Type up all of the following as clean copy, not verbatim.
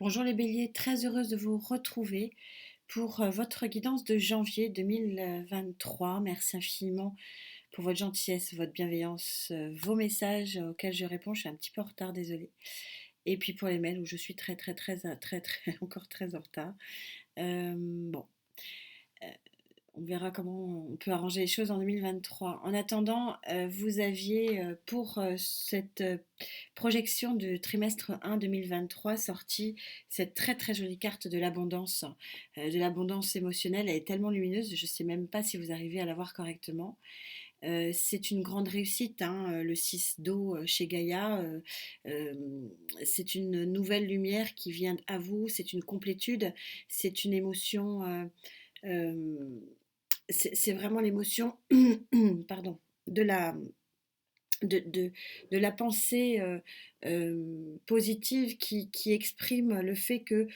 Bonjour les béliers, très heureuse de vous retrouver pour votre guidance de janvier 2023. Merci infiniment pour votre gentillesse, votre bienveillance, vos messages auxquels je réponds. Je suis un petit peu en retard, désolée. Et puis pour les mails où je suis très encore très en retard. Bon, on verra comment on peut arranger les choses en 2023. En attendant, vous aviez pour cette projection du trimestre 1 2023 sorti cette très jolie carte de l'abondance émotionnelle. Elle est tellement lumineuse, je ne sais même pas si vous arrivez à la voir correctement. C'est une grande réussite, hein, le 6 d'eau chez Gaïa. C'est une nouvelle lumière qui vient à vous, c'est une complétude, c'est une émotion. Euh, c'est vraiment l'émotion, pardon, de la, de la pensée positive qui exprime le fait que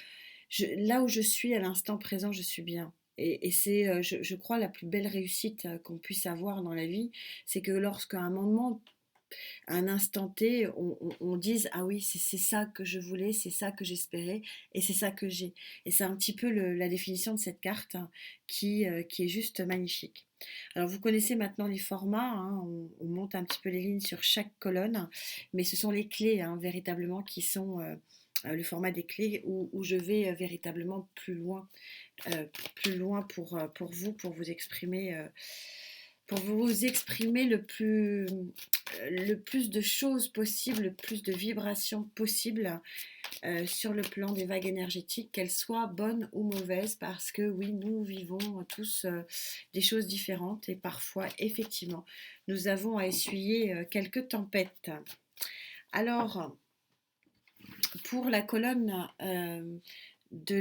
là où je suis à l'instant présent, je suis bien. Et c'est, je crois, la plus belle réussite qu'on puisse avoir dans la vie, c'est que lorsqu'à un moment à un instant T, on dise ah oui, c'est ça que je voulais, c'est ça que j'espérais, et c'est ça que j'ai. Et c'est un petit peu la définition de cette carte hein, qui est juste magnifique. Alors vous connaissez maintenant les formats, hein, on monte un petit peu les lignes sur chaque colonne, mais ce sont les clés hein, véritablement qui sont le format des clés où je vais véritablement plus loin pour vous exprimer le plus de choses possibles, le plus de vibrations possibles sur le plan des vagues énergétiques, qu'elles soient bonnes ou mauvaises, parce que oui, nous vivons tous des choses différentes et parfois, effectivement, nous avons à essuyer quelques tempêtes. Alors, pour la colonne de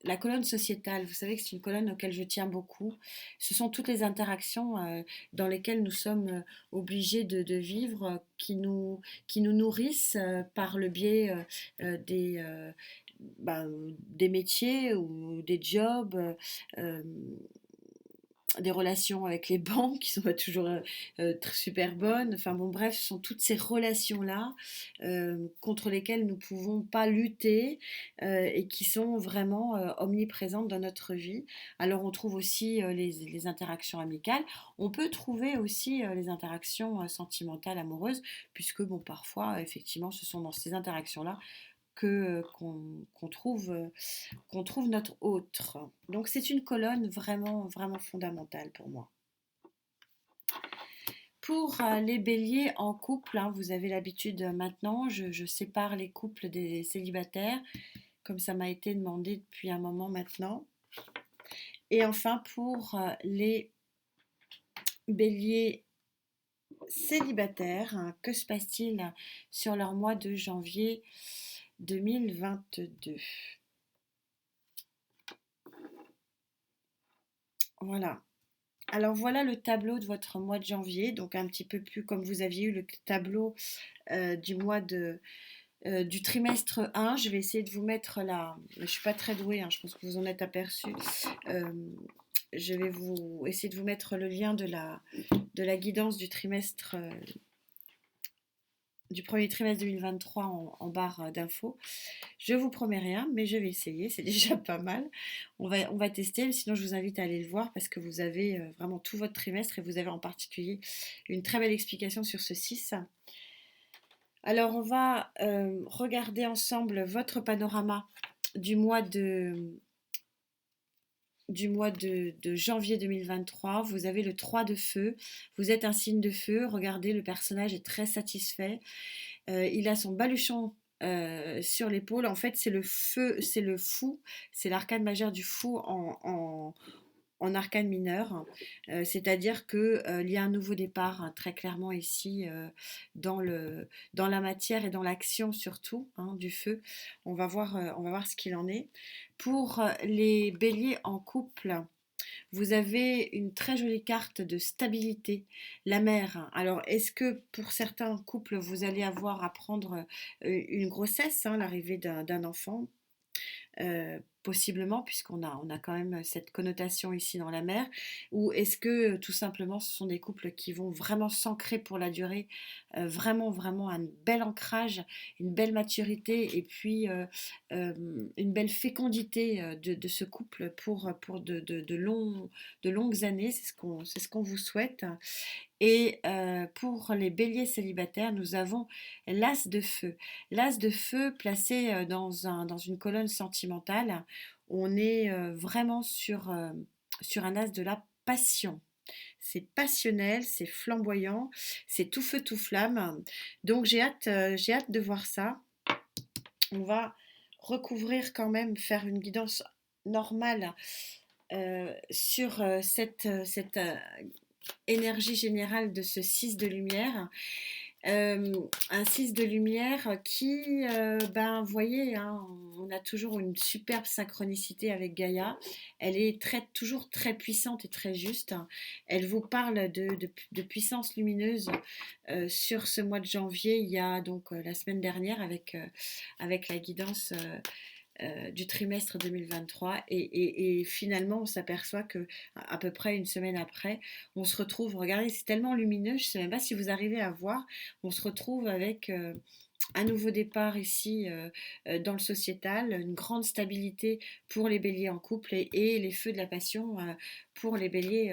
la colonne sociétale, vous savez que c'est une colonne auquel je tiens beaucoup. Ce sont toutes les interactions dans lesquelles nous sommes obligés de vivre, qui nous nourrissent par le biais des métiers ou des jobs, euh, des relations avec les banques qui sont pas toujours super bonnes. Enfin bon, bref, ce sont toutes ces relations-là contre lesquelles nous ne pouvons pas lutter et qui sont vraiment omniprésentes dans notre vie. Alors on trouve aussi les interactions amicales. On peut trouver aussi les interactions sentimentales, amoureuses, puisque bon, parfois, effectivement, ce sont dans ces interactions-là qu'on trouve notre autre. Donc c'est une colonne vraiment fondamentale pour moi. Pour les béliers en couple, hein, vous avez l'habitude maintenant, je sépare les couples des célibataires, comme ça m'a été demandé depuis un moment maintenant. Et enfin, pour les béliers célibataires, hein, que se passe-t-il sur leur mois de janvier 2022? Voilà. Alors voilà le tableau de votre mois de janvier, donc un petit peu plus comme vous aviez eu le tableau du du trimestre 1. Je vais essayer de vous mettre là. Je ne suis pas très douée, hein, je pense que vous en êtes aperçu. Euh, je vais essayer de vous mettre le lien de la guidance du trimestre du premier trimestre 2023 en barre d'infos. Je vous promets rien, mais je vais essayer, c'est déjà pas mal. On va tester, sinon je vous invite à aller le voir parce que vous avez vraiment tout votre trimestre et vous avez en particulier une très belle explication sur ce 6. Alors on va regarder ensemble votre panorama du mois de janvier 2023. Vous avez le 3 de feu, vous êtes un signe de feu, regardez, le personnage est très satisfait. Il a son baluchon sur l'épaule. En fait, c'est le feu, c'est le fou, c'est l'arcane majeur du fou en arcane mineur. C'est-à-dire qu'il y a un nouveau départ hein, très clairement ici dans la matière et dans l'action surtout hein, du feu. On va voir ce qu'il en est. Pour les béliers en couple, vous avez une très jolie carte de stabilité, la mer. Alors, est-ce que pour certains couples, vous allez avoir à prendre une grossesse, hein, l'arrivée d'un enfant possiblement, puisqu'on a quand même cette connotation ici dans la mer, ou est-ce que tout simplement ce sont des couples qui vont vraiment s'ancrer pour la durée, vraiment, vraiment un bel ancrage, une belle maturité et puis une belle fécondité de ce couple pour de longues années, c'est ce qu'on vous souhaite. Et pour les béliers célibataires, nous avons l'as de feu. L'as de feu placé dans une colonne sentimentale. On est vraiment sur un as de la passion. C'est passionnel, c'est flamboyant, c'est tout feu, tout flamme. Donc j'ai hâte de voir ça. On va recouvrir quand même, faire une guidance normale sur cette énergie générale de ce 6 de lumière. Un 6 de lumière qui, ben, vous voyez, hein, on a toujours une superbe synchronicité avec Gaïa. Elle est toujours très puissante et très juste. Elle vous parle de puissance lumineuse sur ce mois de janvier. Il y a donc la semaine dernière avec la guidance du trimestre 2023 et finalement on s'aperçoit que à peu près une semaine après on se retrouve, regardez c'est tellement lumineux, je ne sais même pas si vous arrivez à voir, on se retrouve avec un nouveau départ ici dans le sociétal, une grande stabilité pour les béliers en couple et les feux de la passion pour les béliers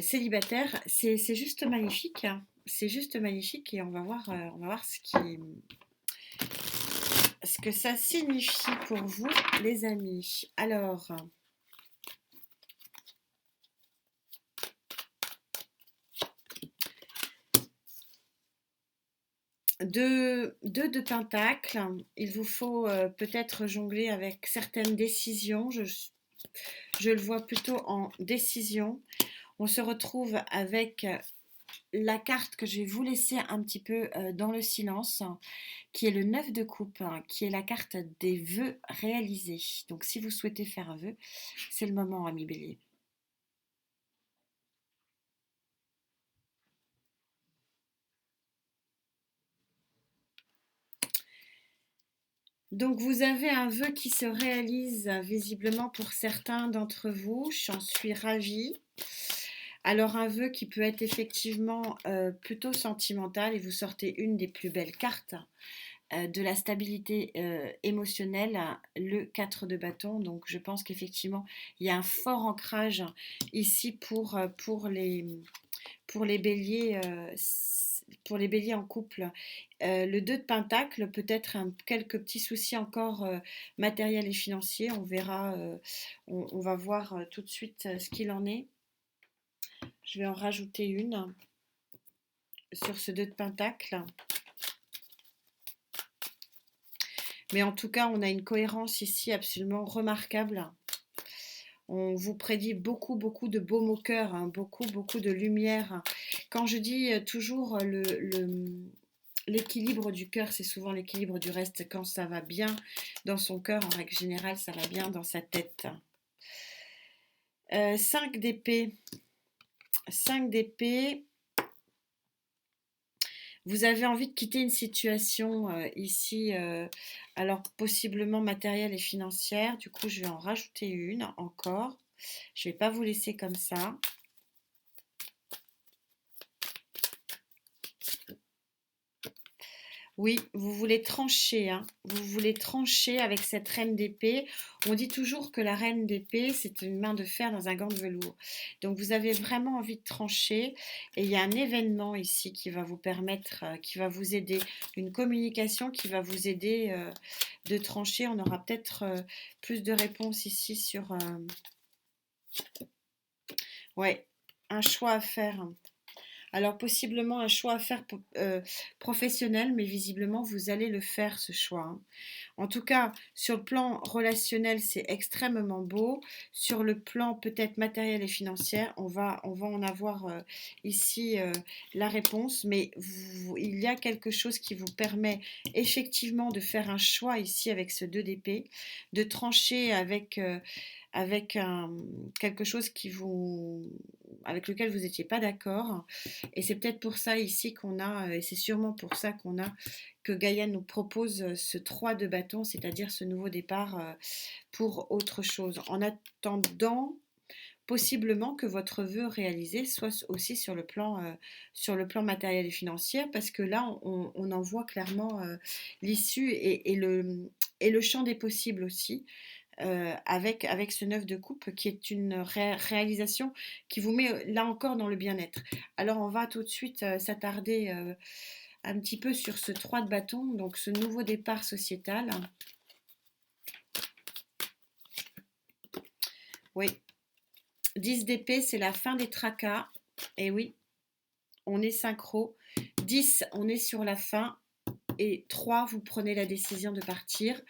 célibataires. C'est juste magnifique, hein. C'est juste magnifique et on va voir ce que ça signifie pour vous, les amis. Alors, deux de pentacles. Il vous faut peut-être jongler avec certaines décisions. Je le vois plutôt en décision. On se retrouve avec la carte que je vais vous laisser un petit peu dans le silence, qui est le 9 de coupe, qui est la carte des vœux réalisés. Donc si vous souhaitez faire un vœu, c'est le moment, ami Bélier. Donc vous avez un vœu qui se réalise visiblement pour certains d'entre vous, j'en suis ravie. Alors un vœu qui peut être effectivement plutôt sentimental et vous sortez une des plus belles cartes de la stabilité émotionnelle, le 4 de bâton. Donc je pense qu'effectivement il y a un fort ancrage ici pour les béliers. Pour les béliers en couple, le 2 de pentacle, peut-être quelques petits soucis encore matériels et financiers. On verra, on va voir tout de suite ce qu'il en est. Je vais en rajouter une sur ce 2 de pentacle. Mais en tout cas, on a une cohérence ici absolument remarquable. On vous prédit beaucoup, beaucoup de baume au cœur, hein, beaucoup, beaucoup de lumière. Quand je dis toujours l'équilibre du cœur, c'est souvent l'équilibre du reste. Quand ça va bien dans son cœur, en règle générale, ça va bien dans sa tête. 5 d'épée. 5 d'épée. Vous avez envie de quitter une situation ici, alors possiblement matérielle et financière. Du coup, je vais en rajouter une encore. Je ne vais pas vous laisser comme ça. Oui, vous voulez trancher, hein. Vous voulez trancher avec cette reine d'épée. On dit toujours que la reine d'épée, c'est une main de fer dans un gant de velours. Donc vous avez vraiment envie de trancher. Et il y a un événement ici qui va vous permettre, qui va vous aider, une communication qui va vous aider de trancher. On aura peut-être plus de réponses ici sur... ouais, un choix à faire. Alors possiblement un choix à faire professionnel, mais visiblement vous allez le faire ce choix, hein. En tout cas, sur le plan relationnel, c'est extrêmement beau. Sur le plan peut-être matériel et financier, on va en avoir ici la réponse, mais il y a quelque chose qui vous permet effectivement de faire un choix ici avec ce 2 d'épée, de trancher avec avec quelque chose avec lequel vous n'étiez pas d'accord. Et c'est peut-être pour ça ici qu'on a, et c'est sûrement pour ça que Gaïa nous propose ce 3 de bâton, c'est-à-dire ce nouveau départ pour autre chose. En attendant, possiblement que votre vœu réalisé soit aussi sur le plan matériel et financier, parce que là, on en voit clairement l'issue et le champ des possibles aussi, avec ce 9 de coupe qui est une réalisation qui vous met là encore dans le bien-être. Alors on va tout de suite s'attarder un petit peu sur ce 3 de bâton, donc ce nouveau départ sociétal. Oui, 10 d'épée, c'est la fin des tracas. Et oui, on est synchro. 10, on est sur la fin. Et 3, vous prenez la décision de partir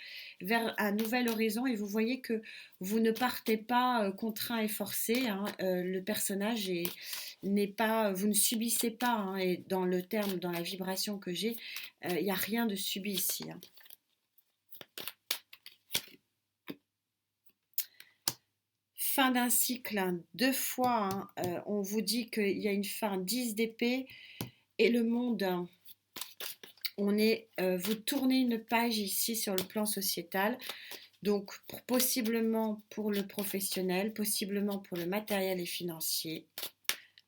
vers un nouvel horizon et vous voyez que vous ne partez pas contraint et forcé. Hein. Le personnage n'est pas, vous ne subissez pas. Hein, et dans le terme, dans la vibration que j'ai, il n'y a rien de subi ici. Hein. Fin d'un cycle, hein, 2 fois, hein, on vous dit qu'il y a une fin 10 d'épée et le monde, vous tournez une page ici sur le plan sociétal, donc possiblement pour le professionnel, possiblement pour le matériel et financier,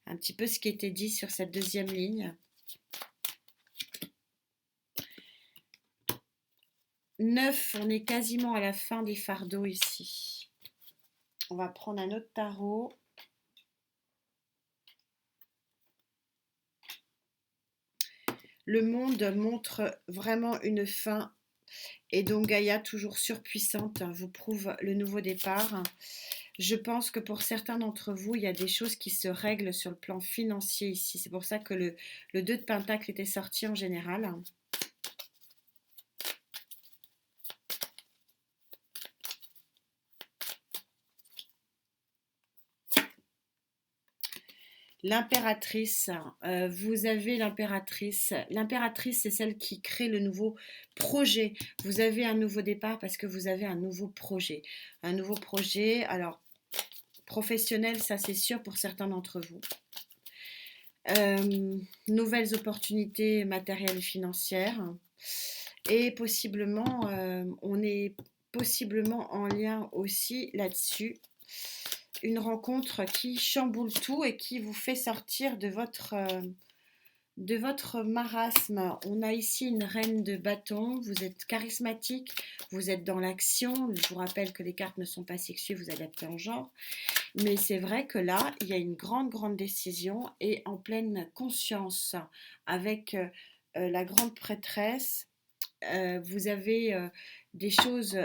un petit peu ce qui était dit sur cette deuxième ligne. 9, on est quasiment à la fin des fardeaux ici. On va prendre un autre tarot. Le monde montre vraiment une fin et donc Gaïa, toujours surpuissante, vous prouve le nouveau départ. Je pense que pour certains d'entre vous, il y a des choses qui se règlent sur le plan financier ici. C'est pour ça que le 2 de Pentacle était sorti en général. L'impératrice, vous avez l'impératrice. L'impératrice, c'est celle qui crée le nouveau projet. Vous avez un nouveau départ parce que vous avez un nouveau projet. Un nouveau projet, alors professionnel, ça c'est sûr pour certains d'entre vous. Nouvelles opportunités matérielles et financières. Et possiblement, on est possiblement en lien aussi là-dessus. Une rencontre qui chamboule tout et qui vous fait sortir de votre marasme. On a ici une reine de bâton, vous êtes charismatique, vous êtes dans l'action. Je vous rappelle que les cartes ne sont pas sexuées, vous adaptez en genre. Mais c'est vrai que là, il y a une grande, grande décision et en pleine conscience avec la grande prêtresse. Vous avez des choses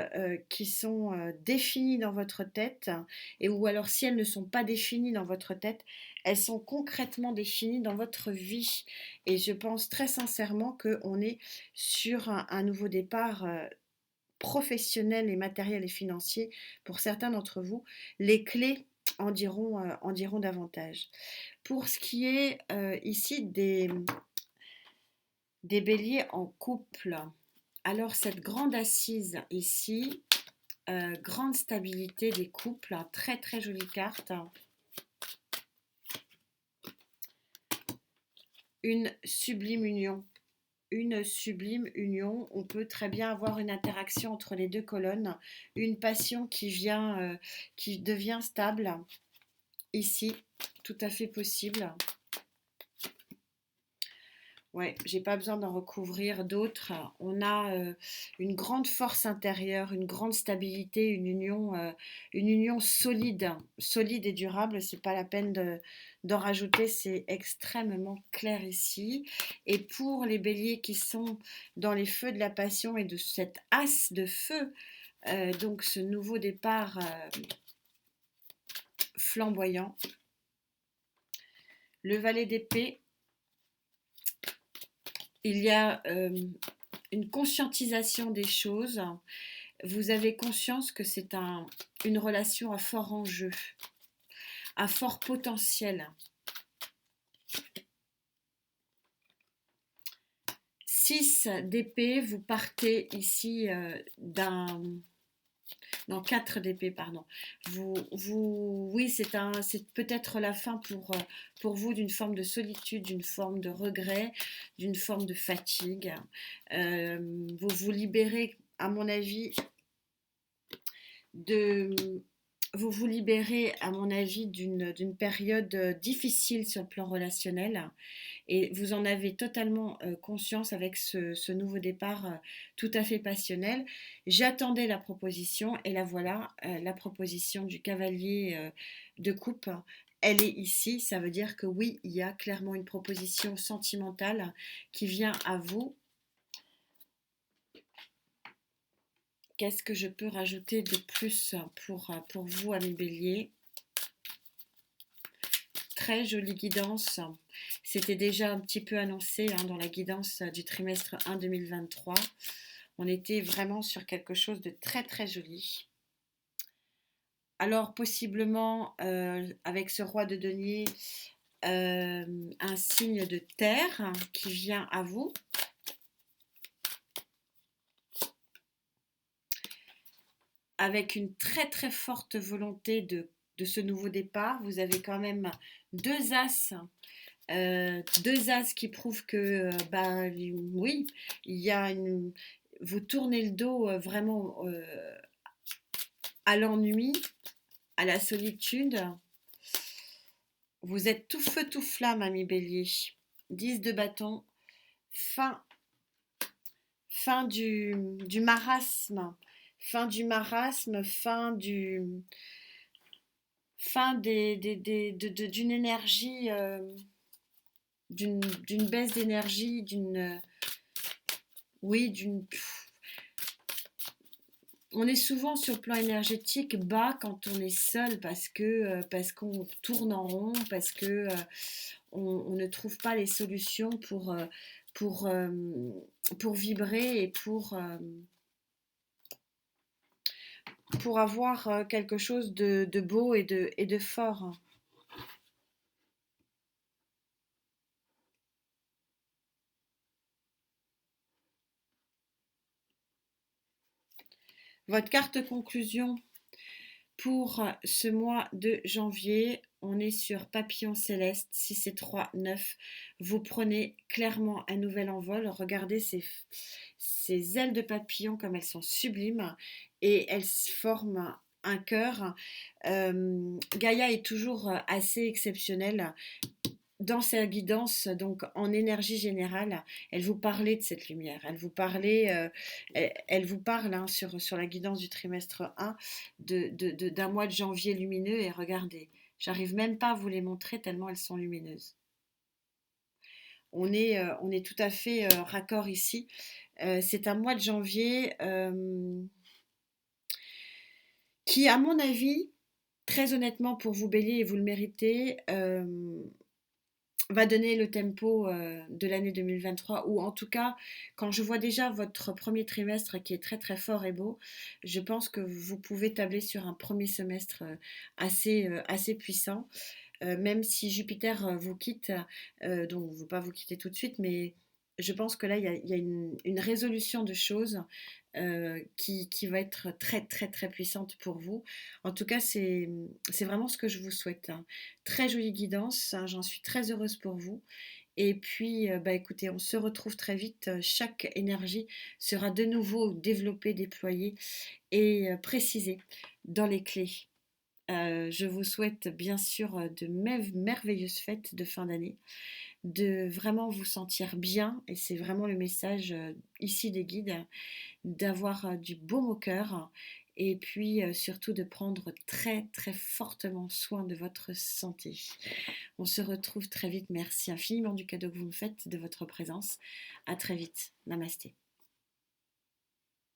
qui sont définies dans votre tête, et ou alors si elles ne sont pas définies dans votre tête, elles sont concrètement définies dans votre vie. Et je pense très sincèrement qu'on est sur un nouveau départ professionnel et matériel et financier pour certains d'entre vous. Les clés en diront davantage. Pour ce qui est ici des béliers en couple, alors cette grande assise ici, grande stabilité des couples, très très jolie carte. Une sublime union. Une sublime union. On peut très bien avoir une interaction entre les deux colonnes, une passion qui devient stable. Ici, tout à fait possible. Ouais, j'ai pas besoin d'en recouvrir d'autres. On a une grande force intérieure, une grande stabilité, une union solide, solide et durable. C'est pas la peine d'en rajouter, c'est extrêmement clair ici. Et pour les béliers qui sont dans les feux de la passion et de cette as de feu, donc ce nouveau départ flamboyant, le valet d'épée. Il y a une conscientisation des choses. Vous avez conscience que c'est une relation à fort enjeu, à fort potentiel. 6 d'épée, vous partez ici d'un Non, 4 d'épée, pardon. Oui, c'est peut-être la fin pour vous d'une forme de solitude, d'une forme de regret, d'une forme de fatigue. Euh, vous vous libérez, à mon avis, de, vous vous libérez, à mon avis, d'une période difficile sur le plan relationnel et vous en avez totalement conscience avec ce nouveau départ tout à fait passionnel. J'attendais la proposition et la voilà, la proposition du cavalier de coupe. Elle est ici, ça veut dire que oui, il y a clairement une proposition sentimentale qui vient à vous. Qu'est-ce que je peux rajouter de plus pour vous, amis bélier? Très jolie guidance. C'était déjà un petit peu annoncé dans la guidance du trimestre 1 2023. On était vraiment sur quelque chose de très très joli. Alors possiblement avec ce roi de denier, un signe de terre qui vient à vous. Avec une très très forte volonté de ce nouveau départ. Vous avez quand même deux as. Deux as qui prouvent que, oui, il y a vous tournez le dos vraiment à l'ennui, à la solitude. Vous êtes tout feu, tout flamme, ami bélier. 10 de bâton, fin, fin du marasme, fin du marasme, fin d'une énergie, d'une baisse d'énergie, oui, on est souvent sur le plan énergétique bas quand on est seul parce qu'on tourne en rond, parce que on ne trouve pas les solutions pour, euh, pour vibrer et pour avoir quelque chose de beau et de fort. Votre carte conclusion pour ce mois de janvier, on est sur Papillon Céleste, 6 et 3, 9. Vous prenez clairement un nouvel envol. Regardez ces ailes de papillon comme elles sont sublimes et elles forment un cœur. Gaïa est toujours assez exceptionnelle dans sa guidance, donc en énergie générale, elle vous parlait de cette lumière, elle vous parlait, elle vous parle sur la guidance du trimestre 1 d'un mois de janvier lumineux et regardez, j'arrive même pas à vous les montrer tellement elles sont lumineuses. On est tout à fait raccord ici. C'est un mois de janvier qui, à mon avis, très honnêtement pour vous bélier et vous le méritez, va donner le tempo de l'année 2023 ou en tout cas quand je vois déjà votre premier trimestre qui est très très fort et beau, je pense que vous pouvez tabler sur un premier semestre assez puissant, même si Jupiter vous quitte, donc il ne veut pas vous quitter tout de suite, mais je pense que là il y a une résolution de choses qui va être très très très puissante pour vous. En tout cas, c'est vraiment ce que je vous souhaite, hein. Très jolie guidance, hein, j'en suis très heureuse pour vous. Et puis, écoutez, on se retrouve très vite. Chaque énergie sera de nouveau développée, déployée et précisée dans les clés. Je vous souhaite bien sûr de merveilleuses fêtes de fin d'année, de vraiment vous sentir bien, et c'est vraiment le message ici des guides, d'avoir du baume au cœur et puis surtout de prendre très très fortement soin de votre santé. On se retrouve très vite. Merci infiniment du cadeau que vous me faites, de votre présence. À très vite. Namasté.